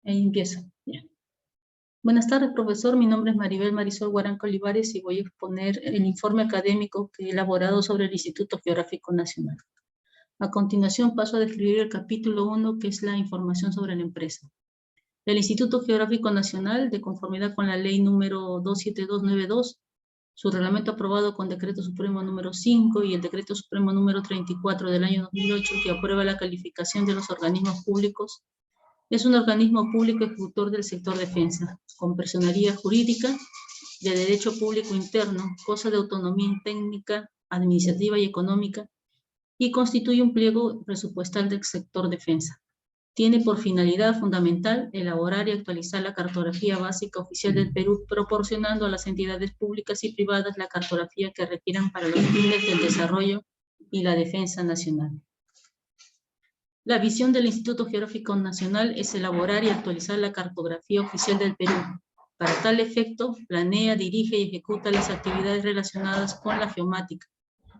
Ahí empiezo. Ya. Buenas tardes, profesor. Mi nombre es Maribel Marisol Guaranco Olivares y voy a exponer el informe académico que he elaborado sobre el Instituto Geográfico Nacional. A continuación paso a describir el capítulo 1, que es la información sobre la empresa. El Instituto Geográfico Nacional, de conformidad con la ley número 27292, su reglamento aprobado con decreto supremo número 5 y el decreto supremo número 34 del año 2008, que aprueba la calificación de los organismos públicos, es un organismo público ejecutor del sector defensa, con personería jurídica, de derecho público interno, cosa de autonomía técnica, administrativa y económica, y constituye un pliego presupuestal del sector defensa. Tiene por finalidad fundamental elaborar y actualizar la cartografía básica oficial del Perú, proporcionando a las entidades públicas y privadas la cartografía que requieran para los fines del desarrollo y la defensa nacional. La visión del Instituto Geográfico Nacional es elaborar y actualizar la cartografía oficial del Perú. Para tal efecto, planea, dirige y ejecuta las actividades relacionadas con la geomática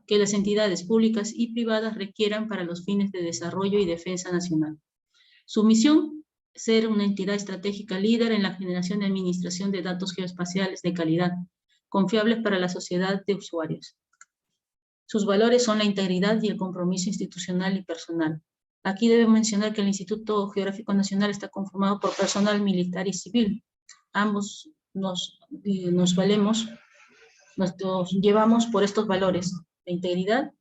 que las entidades públicas y privadas requieran para los fines de desarrollo y defensa nacional. Su misión, ser una entidad estratégica líder en la generación y administración de datos geoespaciales de calidad, confiables para la sociedad de usuarios. Sus valores son la integridad y el compromiso institucional y personal. Aquí debo mencionar que el Instituto Geográfico Nacional está conformado por personal militar y civil. Ambos nos llevamos por estos valores. La integridad,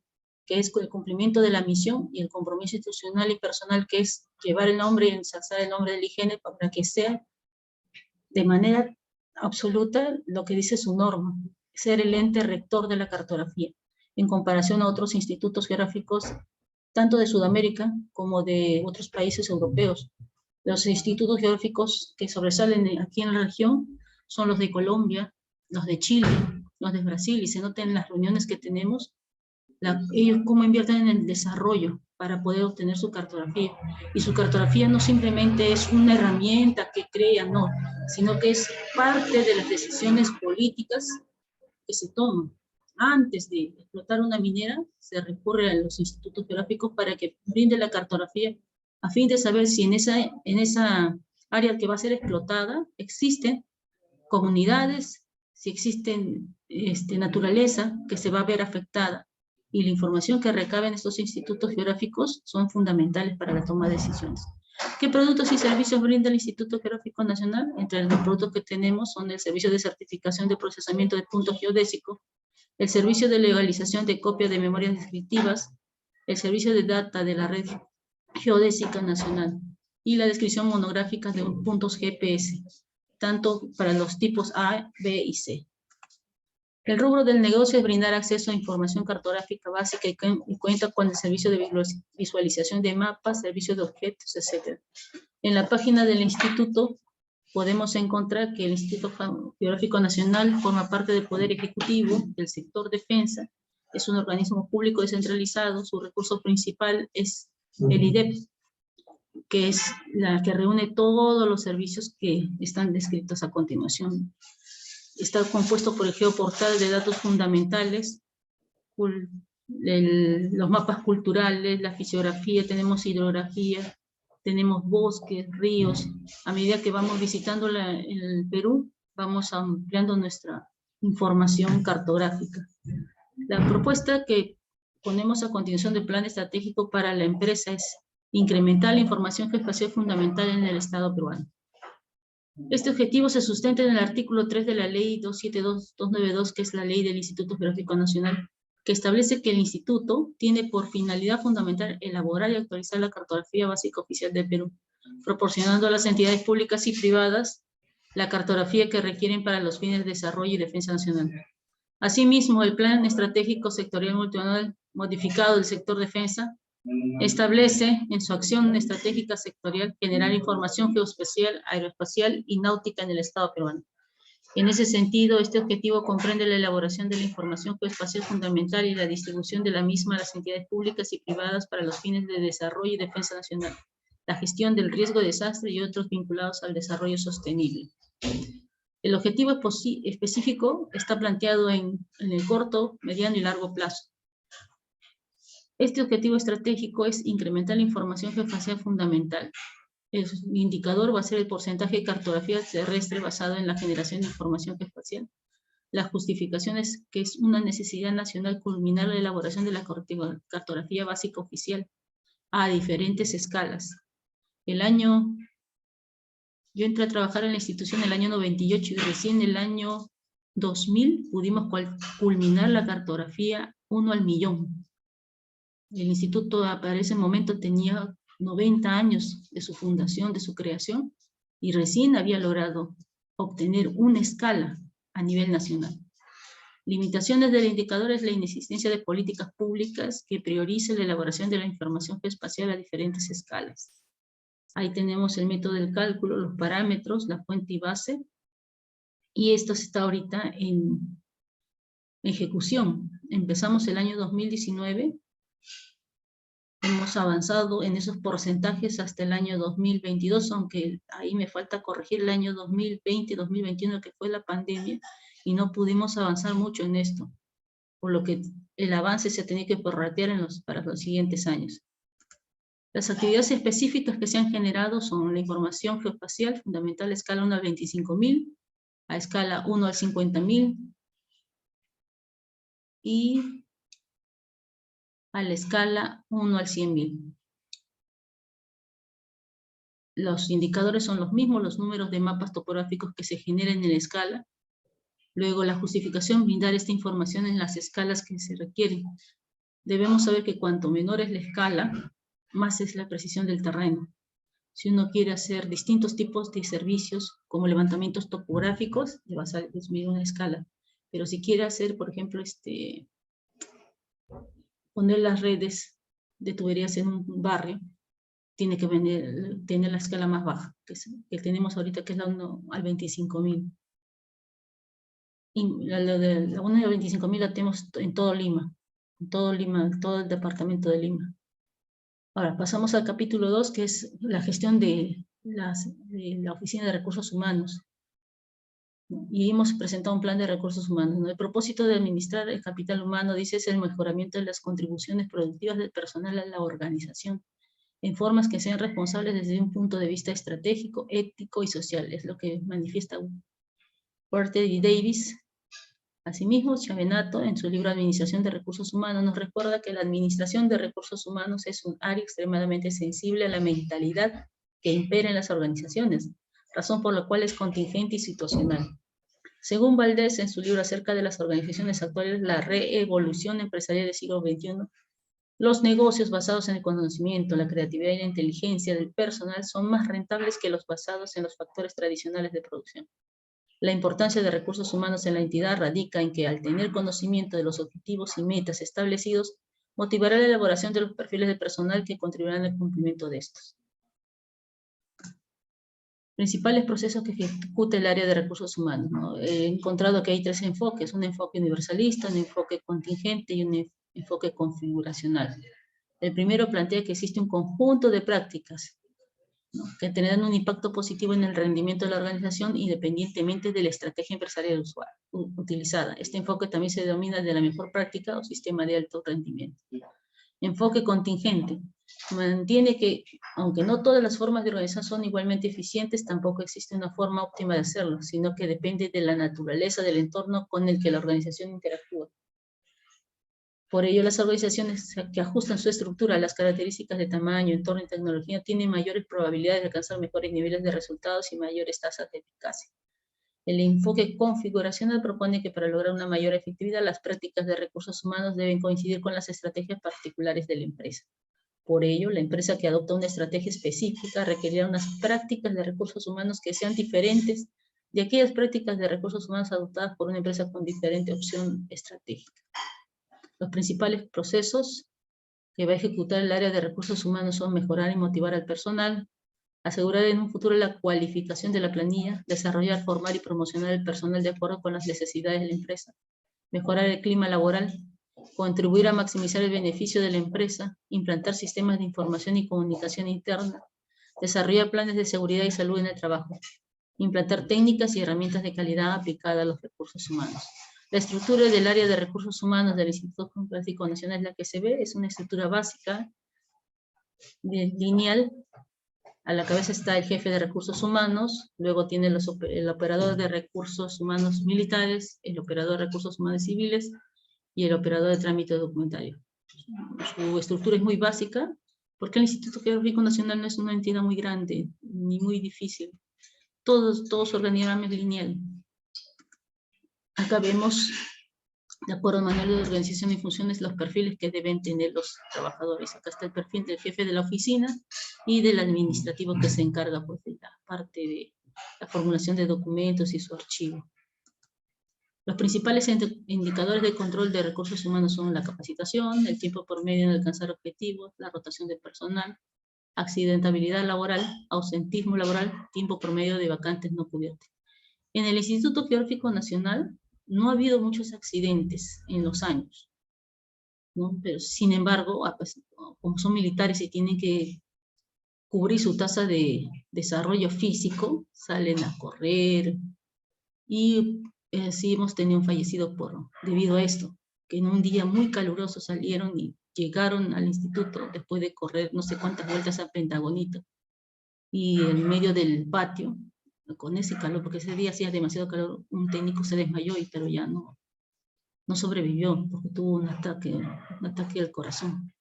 que es el cumplimiento de la misión, y el compromiso institucional y personal, que es llevar el nombre y ensalzar el nombre del IGN para que sea de manera absoluta lo que dice su norma, ser el ente rector de la cartografía, en comparación a otros institutos geográficos, tanto de Sudamérica como de otros países europeos. Los institutos geográficos que sobresalen aquí en la región son los de Colombia, los de Chile, los de Brasil, y se nota en las reuniones que tenemos, ellos cómo invierten en el desarrollo para poder obtener su cartografía. Y su cartografía no simplemente es una herramienta que crean, no, sino que es parte de las decisiones políticas que se toman. Antes de explotar una minera, se recurre a los institutos geográficos para que brinde la cartografía a fin de saber si en esa área que va a ser explotada existen comunidades, si existen naturaleza que se va a ver afectada. Y la información que recaben estos institutos geográficos son fundamentales para la toma de decisiones. ¿Qué productos y servicios brinda el Instituto Geográfico Nacional? Entre los productos que tenemos son el servicio de certificación de procesamiento de puntos geodésicos, el servicio de legalización de copia de memorias descriptivas, el servicio de data de la red geodésica nacional y la descripción monográfica de puntos GPS, tanto para los tipos A, B y C. El rubro del negocio es brindar acceso a información cartográfica básica y cuenta con el servicio de visualización de mapas, servicio de objetos, etc. En la página del instituto podemos encontrar que el Instituto Geográfico Nacional forma parte del Poder Ejecutivo del sector defensa, es un organismo público descentralizado, su recurso principal es el IDEP, que es la que reúne todos los servicios que están descritos a continuación. Está compuesto por el geoportal de datos fundamentales, los mapas culturales, la fisiografía, tenemos hidrografía, tenemos bosques, ríos. A medida que vamos visitando el Perú, vamos ampliando nuestra información cartográfica. La propuesta que ponemos a continuación del plan estratégico para la empresa es incrementar la información geoespacial fundamental en el Estado peruano. Este objetivo se sustenta en el artículo 3 de la ley 27292, que es la ley del Instituto Geográfico Nacional, que establece que el instituto tiene por finalidad fundamental elaborar y actualizar la cartografía básica oficial del Perú, proporcionando a las entidades públicas y privadas la cartografía que requieren para los fines de desarrollo y defensa nacional. Asimismo, el Plan Estratégico Sectorial Multianual modificado del sector defensa establece en su acción estratégica sectorial generar información geoespacial, aeroespacial y náutica en el Estado peruano. En ese sentido, este objetivo comprende la elaboración de la información geoespacial fundamental y la distribución de la misma a las entidades públicas y privadas para los fines de desarrollo y defensa nacional, la gestión del riesgo de desastre y otros vinculados al desarrollo sostenible. El objetivo específico está planteado en el corto, mediano y largo plazo. Este objetivo estratégico es incrementar la información geoespacial fundamental. El indicador va a ser el porcentaje de cartografía terrestre basado en la generación de información geoespacial. La justificación es que es una necesidad nacional culminar la elaboración de la cartografía básica oficial a diferentes escalas. Yo entré a trabajar en la institución en el año 98 y recién en el año 2000 pudimos culminar la cartografía 1 al millón. El instituto para ese momento tenía 90 años de su fundación, de su creación, y recién había logrado obtener una escala a nivel nacional. Limitaciones del indicador es la inexistencia de políticas públicas que prioricen la elaboración de la información geoespacial a diferentes escalas. Ahí tenemos el método del cálculo, los parámetros, la fuente y base, y esto está ahorita en ejecución. Empezamos el año 2019, hemos avanzado en esos porcentajes hasta el año 2022, aunque ahí me falta corregir el año 2020-2021, que fue la pandemia, y no pudimos avanzar mucho en esto, por lo que el avance se ha tenido que prorratear para los siguientes años. Las actividades específicas que se han generado son la información geoespacial fundamental a escala 1 al 25.000, a escala 1 al 50.000 y a la escala 1 al 100.000. Los indicadores son los mismos, los números de mapas topográficos que se generen en la escala. Luego la justificación, brindar esta información en las escalas que se requieren. Debemos saber que cuanto menor es la escala, más es la precisión del terreno. Si uno quiere hacer distintos tipos de servicios, como levantamientos topográficos, le va a medir una escala. Pero si quiere hacer, por ejemplo, poner las redes de tuberías en un barrio, tiene que tener la escala más baja, que tenemos ahorita, que es la 1 al 25.000. Y la 1 al 25.000 la tenemos en todo Lima, en todo el departamento de Lima. Ahora, pasamos al capítulo 2, que es la gestión de la Oficina de Recursos Humanos. Y hemos presentado un plan de recursos humanos. El propósito de administrar el capital humano, dice, es el mejoramiento de las contribuciones productivas del personal a la organización, en formas que sean responsables desde un punto de vista estratégico, ético y social. Es lo que manifiesta Porter y Davis. Asimismo, Chavenato, en su libro Administración de Recursos Humanos, nos recuerda que la administración de recursos humanos es un área extremadamente sensible a la mentalidad que impera en las organizaciones, razón por la cual es contingente y situacional. Según Valdés, en su libro acerca de las organizaciones actuales, la reevolución empresarial del siglo XXI, los negocios basados en el conocimiento, la creatividad y la inteligencia del personal son más rentables que los basados en los factores tradicionales de producción. La importancia de recursos humanos en la entidad radica en que, al tener conocimiento de los objetivos y metas establecidos, motivará la elaboración de los perfiles de personal que contribuirán al cumplimiento de estos. Principales procesos que ejecuta el área de recursos humanos, ¿no? He encontrado que hay 3 enfoques: un enfoque universalista, un enfoque contingente y un enfoque configuracional. El primero plantea que existe un conjunto de prácticas, ¿no?, que tendrán un impacto positivo en el rendimiento de la organización independientemente de la estrategia empresarial utilizada. Este enfoque también se denomina de la mejor práctica o sistema de alto rendimiento. Enfoque contingente. Mantiene que, aunque no todas las formas de organización son igualmente eficientes, tampoco existe una forma óptima de hacerlo, sino que depende de la naturaleza del entorno con el que la organización interactúa. Por ello, las organizaciones que ajustan su estructura a las características de tamaño, entorno y tecnología tienen mayores probabilidades de alcanzar mejores niveles de resultados y mayores tasas de eficacia. El enfoque configuracional propone que para lograr una mayor efectividad, las prácticas de recursos humanos deben coincidir con las estrategias particulares de la empresa. Por ello, la empresa que adopta una estrategia específica requerirá unas prácticas de recursos humanos que sean diferentes de aquellas prácticas de recursos humanos adoptadas por una empresa con diferente opción estratégica. Los principales procesos que va a ejecutar el área de recursos humanos son mejorar y motivar al personal, asegurar en un futuro la cualificación de la planilla, desarrollar, formar y promocionar el personal de acuerdo con las necesidades de la empresa, mejorar el clima laboral, contribuir a maximizar el beneficio de la empresa, implantar sistemas de información y comunicación interna, desarrollar planes de seguridad y salud en el trabajo. Implantar técnicas y herramientas de calidad aplicada a los recursos humanos. La estructura del área de recursos humanos del Instituto Geográfico Nacional es la que se ve, es una estructura básica, lineal. A la cabeza está el jefe de recursos humanos, luego tiene el operador de recursos humanos militares, el operador de recursos humanos civiles y el operador de trámite documentario. Su estructura es muy básica, porque el Instituto Geográfico Nacional no es una entidad muy grande, ni muy difícil. Todo su organigrama es lineal. Acá vemos, de acuerdo al manual de organización y funciones, los perfiles que deben tener los trabajadores. Acá está el perfil del jefe de la oficina y del administrativo que se encarga pues, de la parte de la formulación de documentos y su archivo. Los principales indicadores de control de recursos humanos son la capacitación, el tiempo promedio de alcanzar objetivos, la rotación de personal, accidentabilidad laboral, ausentismo laboral, tiempo promedio de vacantes no cubiertas. En el Instituto Geográfico Nacional no ha habido muchos accidentes en los años, ¿no? Pero sin embargo, como son militares y tienen que cubrir su tasa de desarrollo físico, salen a correr y sí hemos tenido un fallecido debido a esto, que en un día muy caluroso salieron y llegaron al instituto después de correr no sé cuántas vueltas a Pentagonito y en medio del patio, con ese calor, porque ese día hacía demasiado calor, un técnico se desmayó, pero ya no sobrevivió, porque tuvo un ataque al corazón.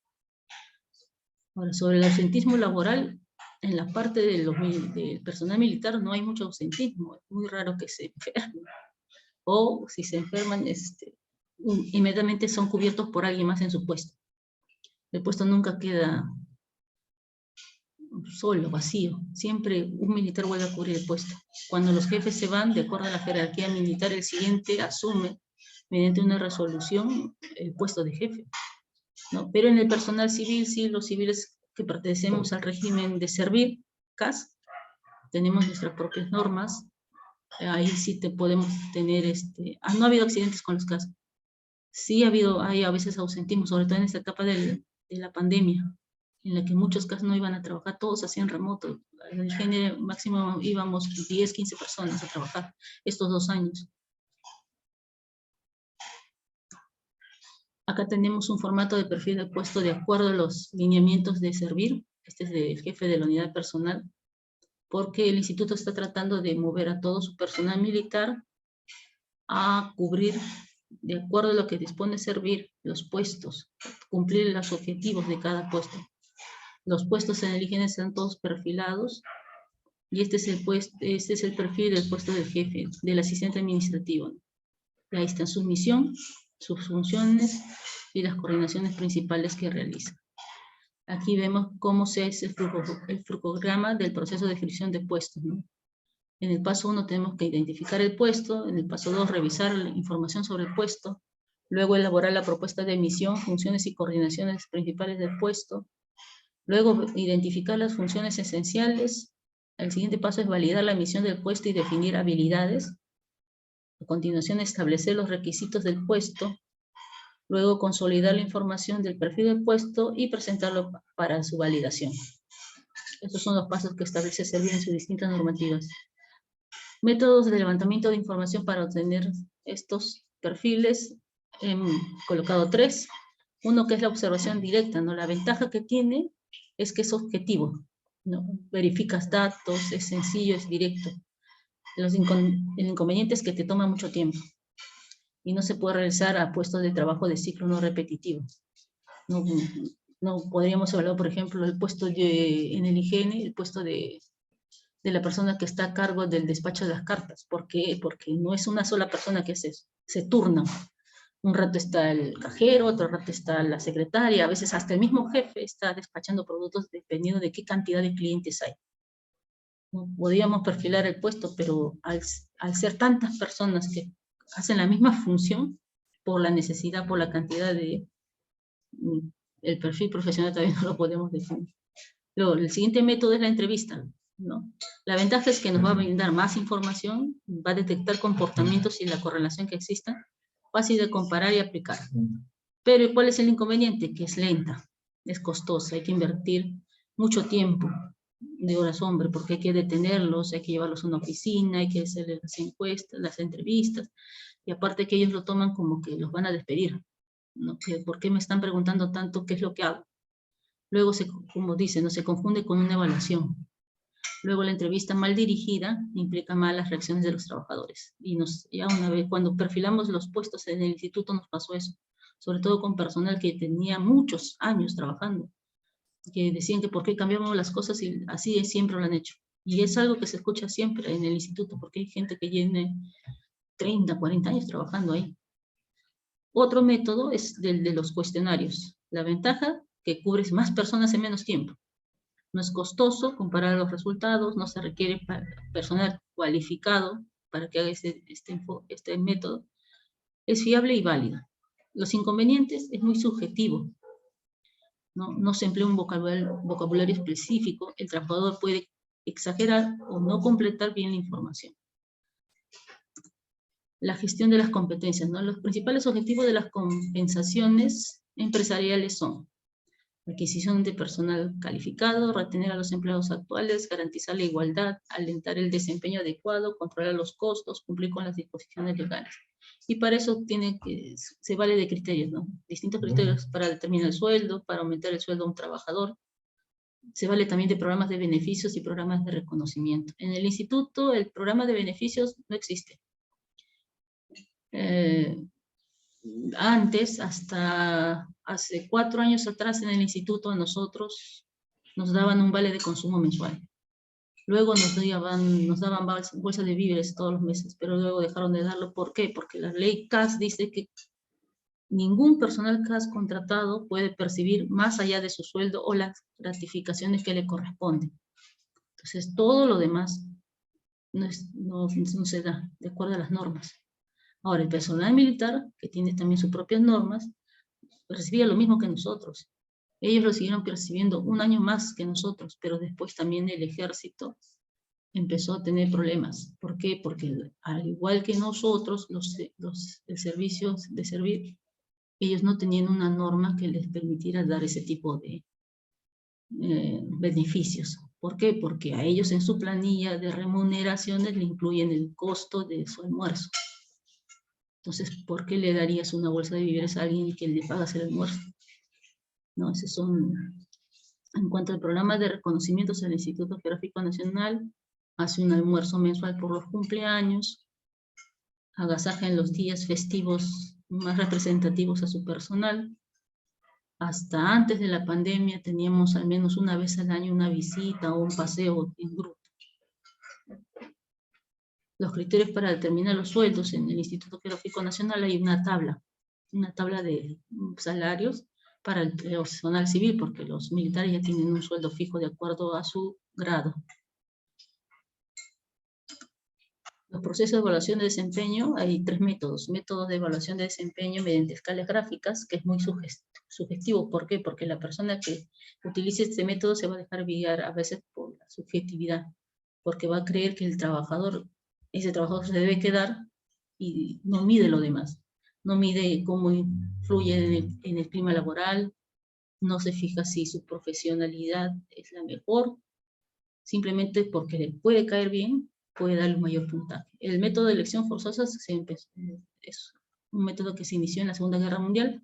Ahora, sobre el ausentismo laboral, en la parte del personal militar no hay mucho ausentismo, es muy raro que se enfermen. O si se enferman, inmediatamente son cubiertos por alguien más en su puesto. El puesto nunca queda solo, vacío. Siempre un militar vuelve a cubrir el puesto. Cuando los jefes se van, de acuerdo a la jerarquía militar, el siguiente asume, mediante una resolución, el puesto de jefe, ¿no? Pero en el personal civil, sí, los civiles que pertenecemos al régimen de servir, CAS, tenemos nuestras propias normas. Ahí sí podemos tener, no ha habido accidentes con los CAS. Sí hay a veces ausentismo, sobre todo en esta etapa de la pandemia, en la que muchos casos no iban a trabajar, todos hacían remoto. En el género máximo íbamos 10, 15 personas a trabajar estos 2 años. Acá tenemos un formato de perfil de puesto de acuerdo a los lineamientos de servir. Este es del jefe de la unidad personal, porque el instituto está tratando de mover a todo su personal militar a cubrir, de acuerdo a lo que dispone servir, los puestos, cumplir los objetivos de cada puesto. Los puestos en el IGN están todos perfilados, y este es el perfil del puesto del jefe, del asistente administrativo. Ahí está su misión, sus funciones y las coordinaciones principales que realiza. Aquí vemos cómo se hace el flucograma del proceso de descripción de puestos, ¿no? En el paso 1 tenemos que identificar el puesto, en el paso 2 revisar la información sobre el puesto, luego elaborar la propuesta de misión, funciones y coordinaciones principales del puesto, luego identificar las funciones esenciales. El siguiente paso es validar la misión del puesto y definir habilidades. A continuación, establecer los requisitos del puesto, luego consolidar la información del perfil del puesto y presentarlo para su validación. Estos son los pasos que establece Servir en sus distintas normativas. Métodos de levantamiento de información para obtener estos perfiles, he colocado 3. Uno que es la observación directa, ¿no? La ventaja que tiene es que es objetivo, ¿no? Verificas datos, es sencillo, es directo. El inconveniente es que te toma mucho tiempo y no se puede realizar a puestos de trabajo de ciclo no repetitivo. No podríamos hablar, por ejemplo, del puesto en el IGN, el puesto de la persona que está a cargo del despacho de las cartas. ¿Por qué? Porque no es una sola persona que hace eso, se turna. Un rato está el cajero, otro rato está la secretaria, a veces hasta el mismo jefe está despachando productos dependiendo de qué cantidad de clientes hay. ¿No? Podríamos perfilar el puesto, pero al ser tantas personas que hacen la misma función, por la necesidad, por la cantidad el perfil profesional todavía no lo podemos definir. Luego, el siguiente método es la entrevista, ¿no? La ventaja es que nos va a brindar más información, va a detectar comportamientos y la correlación que exista, fácil de comparar y aplicar. Pero ¿cuál es el inconveniente? Que es lenta, es costosa, hay que invertir mucho tiempo de horas hombre, porque hay que detenerlos, hay que llevarlos a una oficina, hay que hacerles las encuestas, las entrevistas, y aparte que ellos lo toman como que los van a despedir, ¿no? Que, ¿por qué me están preguntando tanto qué es lo que hago? Luego, como dicen, ¿no? Se confunde con una evaluación. Luego la entrevista mal dirigida implica malas reacciones de los trabajadores. Y ya una vez, cuando perfilamos los puestos en el instituto nos pasó eso, sobre todo con personal que tenía muchos años trabajando, que decían que por qué cambiamos las cosas y así siempre lo han hecho. Y es algo que se escucha siempre en el instituto, porque hay gente que tiene 30, 40 años trabajando ahí. Otro método es el de los cuestionarios. La ventaja, que cubres más personas en menos tiempo. No es costoso comparar los resultados, no se requiere personal cualificado para que haga este método. Es fiable y válido. Los inconvenientes es muy subjetivo. No se emplea un vocabulario específico, el trabajador puede exagerar o no completar bien la información. La gestión de las competencias, ¿no? Los principales objetivos de las compensaciones empresariales son adquisición de personal calificado, retener a los empleados actuales, garantizar la igualdad, alentar el desempeño adecuado, controlar los costos, cumplir con las disposiciones legales. Y para eso se vale de criterios, ¿no? Distintos criterios para determinar el sueldo, para aumentar el sueldo a un trabajador. Se vale también de programas de beneficios y programas de reconocimiento. En el instituto el programa de beneficios no existe. Antes, hasta hace 4 años atrás en el instituto, a nosotros nos daban un vale de consumo mensual. Luego nos daban bolsas de víveres todos los meses, pero luego dejaron de darlo. ¿Por qué? Porque la ley CAS dice que ningún personal CAS contratado puede percibir más allá de su sueldo o las gratificaciones que le corresponden. Entonces, todo lo demás no se da de acuerdo a las normas. Ahora, el personal militar, que tiene también sus propias normas, recibía lo mismo que nosotros. Ellos lo siguieron percibiendo un año más que nosotros, pero después también el ejército empezó a tener problemas. ¿Por qué? Porque al igual que nosotros, el servicio de servir, ellos no tenían una norma que les permitiera dar ese tipo de beneficios. ¿Por qué? Porque a ellos en su planilla de remuneraciones le incluyen el costo de su almuerzo. Entonces, ¿por qué le darías una bolsa de víveres a alguien que le pagas el almuerzo? No, esos son... En cuanto al programa de reconocimientos, el Instituto Geográfico Nacional hace un almuerzo mensual por los cumpleaños, agasaja en los días festivos más representativos a su personal. Hasta antes de la pandemia teníamos al menos una vez al año una visita o un paseo en grupo. Los criterios para determinar los sueldos en el Instituto Geográfico Nacional hay una tabla de salarios para el personal civil, porque los militares ya tienen un sueldo fijo de acuerdo a su grado. Los procesos de evaluación de desempeño, hay 3 métodos. Métodos de evaluación de desempeño mediante escalas gráficas, que es muy sugestivo. ¿Por qué? Porque la persona que utilice este método se va a dejar guiar a veces por la subjetividad, porque va a creer que ese trabajador se debe quedar y no mide lo demás. No mide cómo influye en el clima laboral, no se fija si su profesionalidad es la mejor, simplemente porque le puede caer bien, puede darle un mayor puntaje. El método de elección forzosa es un método que se inició en la Segunda Guerra Mundial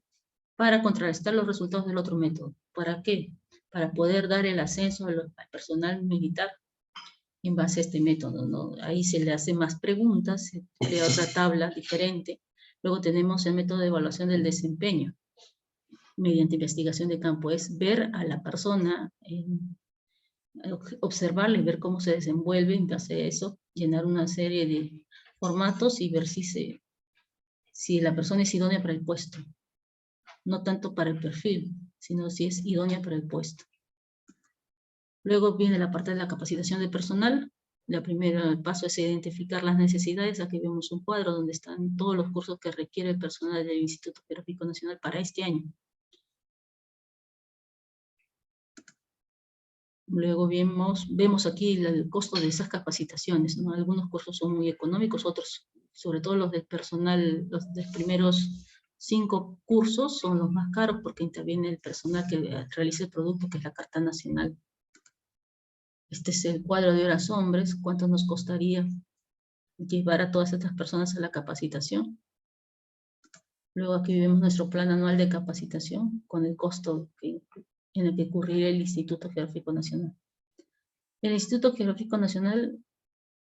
para contrarrestar los resultados del otro método. ¿Para qué? Para poder dar el ascenso al personal militar en base a este método, ¿no? Ahí se le hace más preguntas, se crea otra tabla diferente. Luego tenemos el método de evaluación del desempeño mediante investigación de campo. Es ver a la persona, observarla y ver cómo se desenvuelve, en base a eso, llenar una serie de formatos y ver si la persona es idónea para el puesto. No tanto para el perfil, sino si es idónea para el puesto. Luego viene la parte de la capacitación de personal. El primer paso es identificar las necesidades. Aquí vemos un cuadro donde están todos los cursos que requiere el personal del Instituto Geográfico Nacional para este año. Luego vemos aquí el costo de esas capacitaciones, ¿no? Algunos cursos son muy económicos, otros, sobre todo los del personal, los de primeros 5 cursos son los más caros porque interviene el personal que realiza el producto, que es la Carta Nacional. Este es el cuadro de horas hombres, cuánto nos costaría llevar a todas estas personas a la capacitación. Luego aquí vemos nuestro plan anual de capacitación con el costo en el que incurriría el Instituto Geográfico Nacional. El Instituto Geográfico Nacional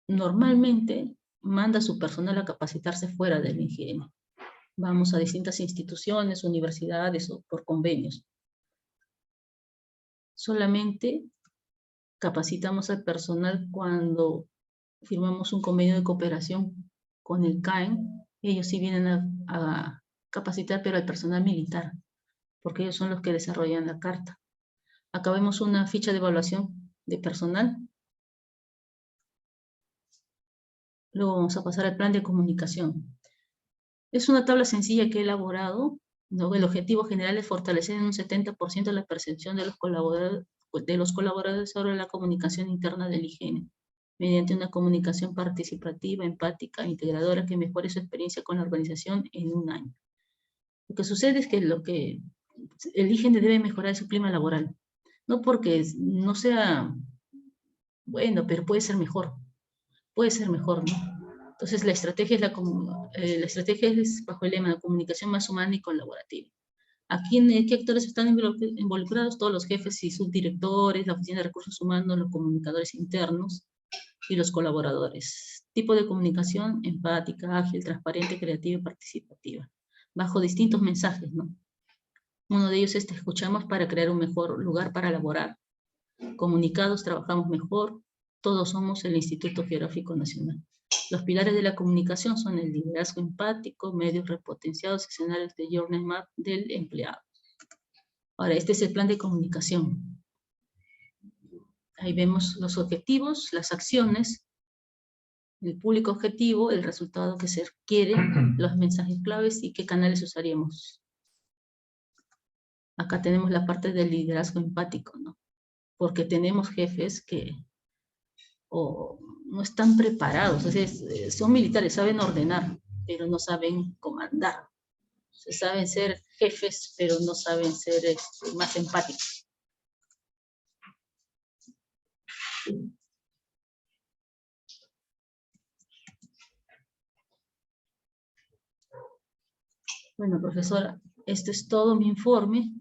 normalmente manda a su personal a capacitarse fuera del INGM. Vamos a distintas instituciones, universidades o por convenios. Solamente capacitamos al personal cuando firmamos un convenio de cooperación con el CAEN. Ellos sí vienen a capacitar, pero al personal militar, porque ellos son los que desarrollan la carta. Acá vemos una ficha de evaluación de personal. Luego vamos a pasar al plan de comunicación. Es una tabla sencilla que he elaborado, ¿no? El objetivo general es fortalecer en un 70% la percepción de los colaboradores sobre la comunicación interna del IGN, mediante una comunicación participativa, empática, integradora, que mejore su experiencia con la organización en un año. Lo que sucede es que el IGN debe mejorar su clima laboral, no porque no sea bueno, pero puede ser mejor, ¿no? Entonces la estrategia es bajo el lema de comunicación más humana y colaborativa. Aquí, ¿qué actores están involucrados? Todos los jefes y subdirectores, la oficina de recursos humanos, los comunicadores internos y los colaboradores. Tipo de comunicación: empática, ágil, transparente, creativa y participativa. Bajo distintos mensajes, ¿no? Uno de ellos es: te escuchamos para crear un mejor lugar para laborar. Comunicados, trabajamos mejor. Todos somos el Instituto Geográfico Nacional. Los pilares de la comunicación son el liderazgo empático, medios repotenciados, escenarios de journey map del empleado. Ahora, este es el plan de comunicación. Ahí vemos los objetivos, las acciones, el público objetivo, el resultado que se quiere, los mensajes claves y qué canales usaríamos. Acá tenemos la parte del liderazgo empático, ¿no? Porque tenemos jefes que no están preparados, o sea, son militares, saben ordenar, pero no saben comandar. Se saben ser jefes, pero no saben ser más empáticos. Bueno, profesora, este es todo mi informe.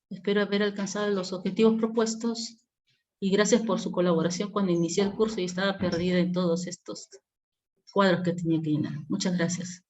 Espero haber alcanzado los objetivos propuestos y gracias por su colaboración cuando inicié el curso y estaba perdida en todos estos cuadros que tenía que llenar. Muchas gracias.